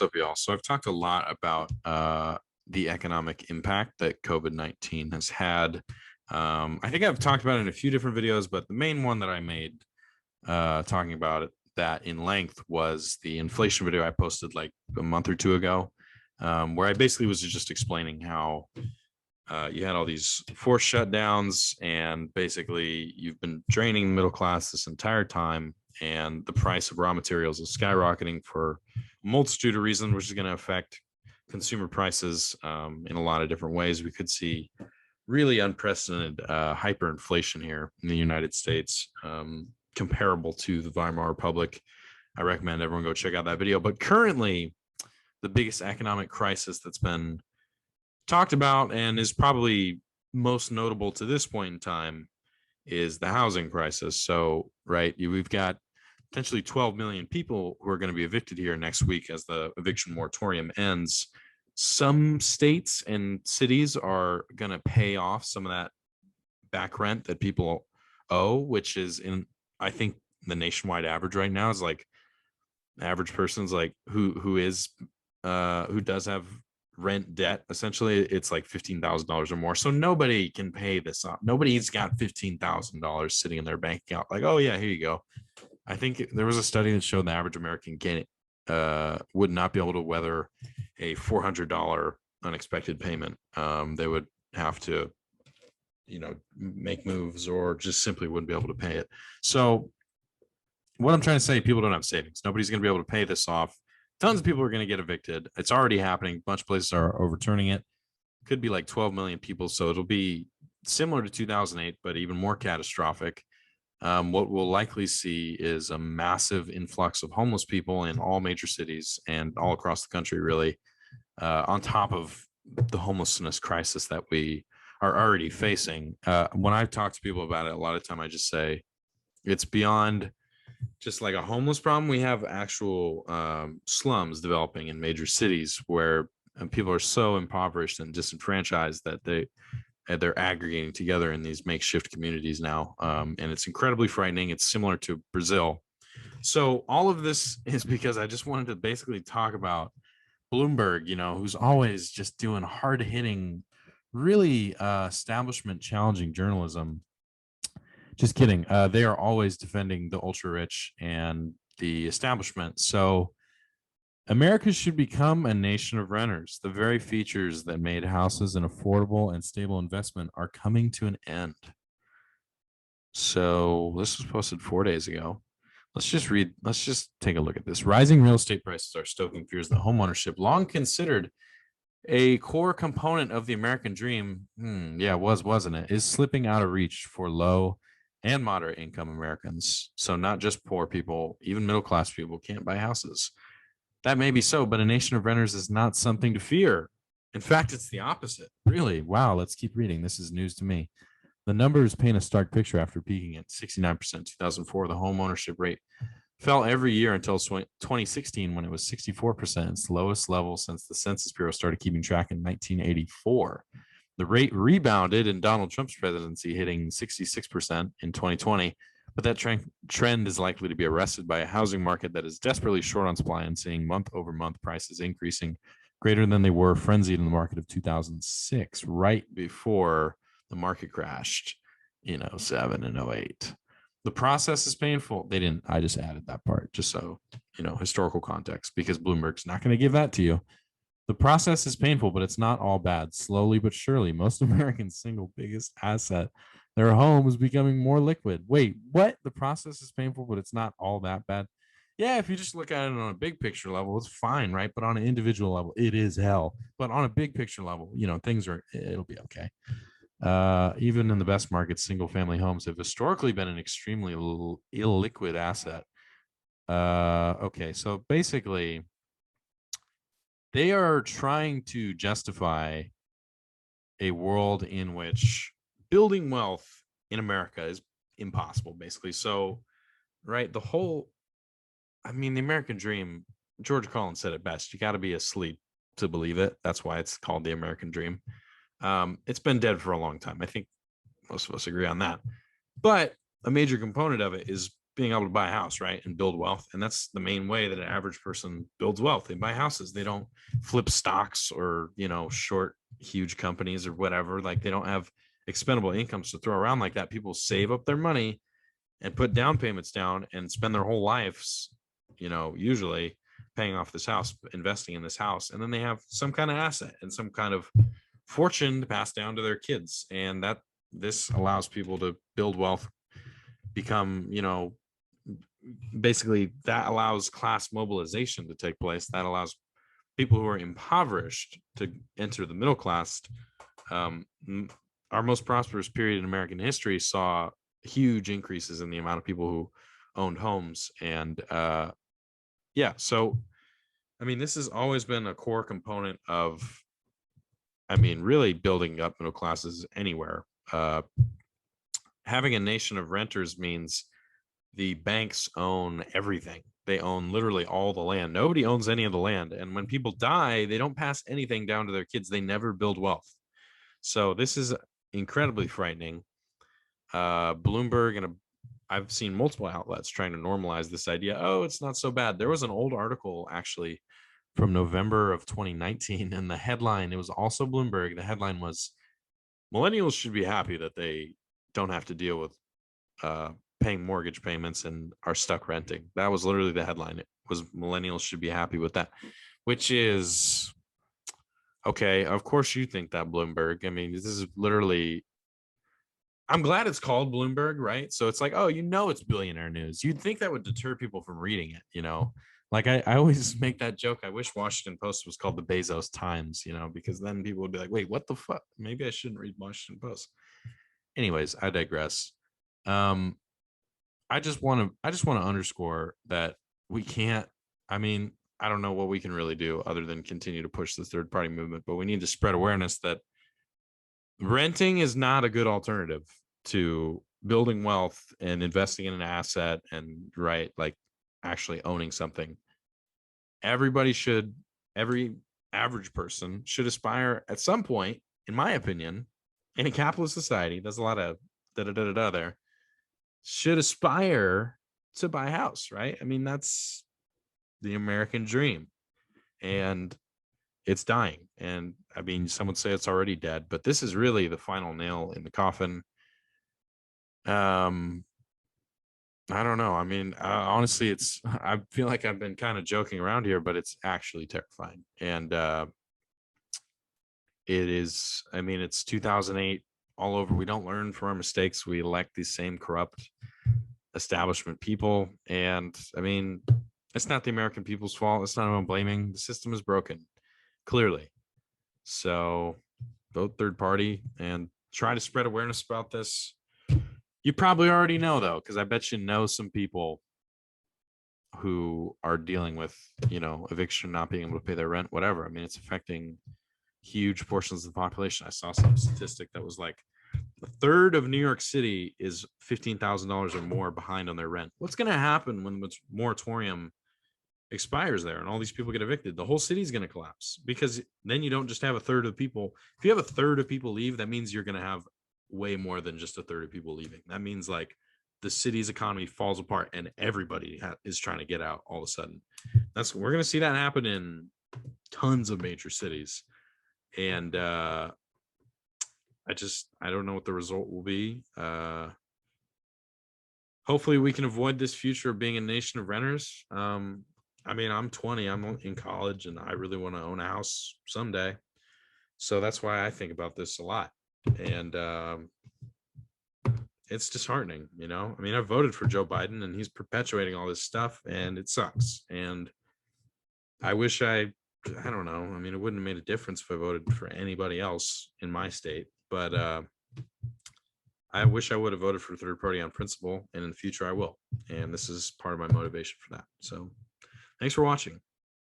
up, y'all? So I've talked a lot about the economic impact that COVID-19 has had. I think I've talked about it in a few different videos, but the main one that I made talking about it that in length was the inflation video I posted like a month or two ago, where I basically was just explaining how you had all these forced shutdowns, and basically you've been draining the middle class this entire time, and the price of raw materials is skyrocketing for a multitude of reasons, which is going to affect consumer prices in a lot of different ways. We could see really unprecedented hyperinflation here in the United States, comparable to the Weimar Republic. I recommend everyone go check out that video. But currently, the biggest economic crisis that's been talked about and is probably most notable to this point in time is the housing crisis. So, right, we've got potentially 12 million people who are going to be evicted here next week as the eviction moratorium ends. Some states and cities are going to pay off some of that back rent that people owe, which is in, I think the nationwide average right now is like, the average person's like who does have rent debt, essentially it's like $15,000 or more. So nobody can pay this off. Nobody's got $15,000 sitting in their bank account like, oh yeah, here you go. I think there was a study that showed the average American would not be able to weather a $400 unexpected payment. They would have to, make moves, or just simply wouldn't be able to pay it. So what I'm trying to say, people don't have savings. Nobody's going to be able to pay this off. Tons of people are going to get evicted. It's already happening. A bunch of places are overturning it. Could be like 12 million people. So it'll be similar to 2008, but even more catastrophic. What we'll likely see is a massive influx of homeless people in all major cities and all across the country, really, on top of the homelessness crisis that we are already facing. When I talk to people about it, a lot of time I just say it's beyond just like a homeless problem. We have actual slums developing in major cities where people are so impoverished and disenfranchised that they're aggregating together in these makeshift communities now. And it's incredibly frightening. It's similar to Brazil. So all of this is because I just wanted to basically talk about Bloomberg, who's always just doing hard hitting, really establishment challenging journalism. Just kidding. They are always defending the ultra rich and the establishment. So America should become a nation of renters. The very features that made houses an affordable and stable investment are coming to an end. So this was posted 4 days ago. Let's just take a look at this. Rising real estate prices are stoking fears that homeownership, long considered a core component of the American dream, wasn't it, is slipping out of reach for low and moderate income Americans. So not just poor people, even middle class people can't buy houses. That may be so, but a nation of renters is not something to fear. In fact, it's the opposite. Really? Wow. Let's keep reading. This is news to me. The numbers paint a stark picture. After peaking at 69% in 2004, the home ownership rate fell every year until 2016, when it was 64%, its lowest level since the Census Bureau started keeping track in 1984. The rate rebounded in Donald Trump's presidency, hitting 66% in 2020. But that trend is likely to be arrested by a housing market that is desperately short on supply and seeing month-over-month prices increasing greater than they were frenzied in the market of 2006, right before the market crashed in 07 and 08. The process is painful. I just added that part just so, historical context, because Bloomberg's not going to give that to you. The process is painful, but it's not all bad. Slowly but surely, most Americans' single biggest asset, their home, is becoming more liquid. Wait, what? The process is painful, but it's not all that bad. Yeah, if you just look at it on a big picture level, it's fine, right? But on an individual level, it is hell. But on a big picture level, it'll be okay. Even in the best markets, single family homes have historically been an extremely illiquid asset. Okay, so basically, they are trying to justify a world in which building wealth in America is impossible, basically. So, right, the American dream, George Carlin said it best. You got to be asleep to believe it. That's why it's called the American dream. It's been dead for a long time. I think most of us agree on that. But a major component of it is being able to buy a house, right, and build wealth. And that's the main way that an average person builds wealth. They buy houses. They don't flip stocks or, short huge companies or whatever. Like, they don't have expendable incomes to throw around like that. People save up their money and put down payments down and spend their whole lives, usually paying off this house, investing in this house. And then they have some kind of asset and some kind of fortune to pass down to their kids. And this allows people to build wealth, become, basically that allows class mobilization to take place. That allows people who are impoverished to enter the middle class. Our most prosperous period in American history saw huge increases in the amount of people who owned homes. And so this has always been a core component of, really building up middle classes anywhere. Having a nation of renters means the banks own everything. They own literally all the land. Nobody owns any of the land. And when people die, they don't pass anything down to their kids. They never build wealth. So this is incredibly frightening. Bloomberg and I've seen multiple outlets trying to normalize this idea. Oh, it's not so bad. There was an old article actually from November of 2019, and the headline, it was also Bloomberg. The headline was, millennials should be happy that they don't have to deal with paying mortgage payments and are stuck renting. That was literally the headline. It was, millennials should be happy with that, which is okay. Of course you think that, Bloomberg. This is literally, I'm glad it's called Bloomberg, right? So it's like, oh, it's billionaire news. You'd think that would deter people from reading it, Like I always make that joke. I wish Washington Post was called the Bezos Times, because then people would be like, wait, what the fuck? Maybe I shouldn't read Washington Post. Anyways, I digress. I just want to underscore that we can't, I don't know what we can really do other than continue to push the third party movement, but we need to spread awareness that renting is not a good alternative to building wealth and investing in an asset and, right, like actually owning something. Every average person should aspire at some point, in my opinion, in a capitalist society, there's a lot of there, should aspire to buy a house, right? That's the American dream, and it's dying. And some would say it's already dead, but this is really the final nail in the coffin. I don't know. Honestly, I feel like I've been kind of joking around here, but it's actually terrifying. And it is, it's 2008 all over. We don't learn from our mistakes. We elect these same corrupt establishment people. And it's not the American people's fault. It's not who I'm blaming. The system is broken, clearly. So vote third party and try to spread awareness about this. You probably already know, though, because I bet you know some people who are dealing with, eviction, not being able to pay their rent, whatever. It's affecting huge portions of the population. I saw some statistic that was like a third of New York City is $15,000 or more behind on their rent. What's going to happen when the moratorium expires there and all these people get evicted? The whole city is going to collapse, because then you don't just have a third of people. If you have a third of people leave, that means you're going to have way more than just a third of people leaving. That means like the city's economy falls apart and everybody is trying to get out all of a sudden. We're going to see that happen in tons of major cities. And I don't know what the result will be. Hopefully we can avoid this future of being a nation of renters. I'm 20, I'm in college, and I really want to own a house someday. So that's why I think about this a lot. And it's disheartening, I voted for Joe Biden, and he's perpetuating all this stuff, and it sucks. And I wish I don't know. It wouldn't have made a difference if I voted for anybody else in my state, but I wish I would have voted for third party on principle, and in the future I will. And this is part of my motivation for that. So thanks for watching.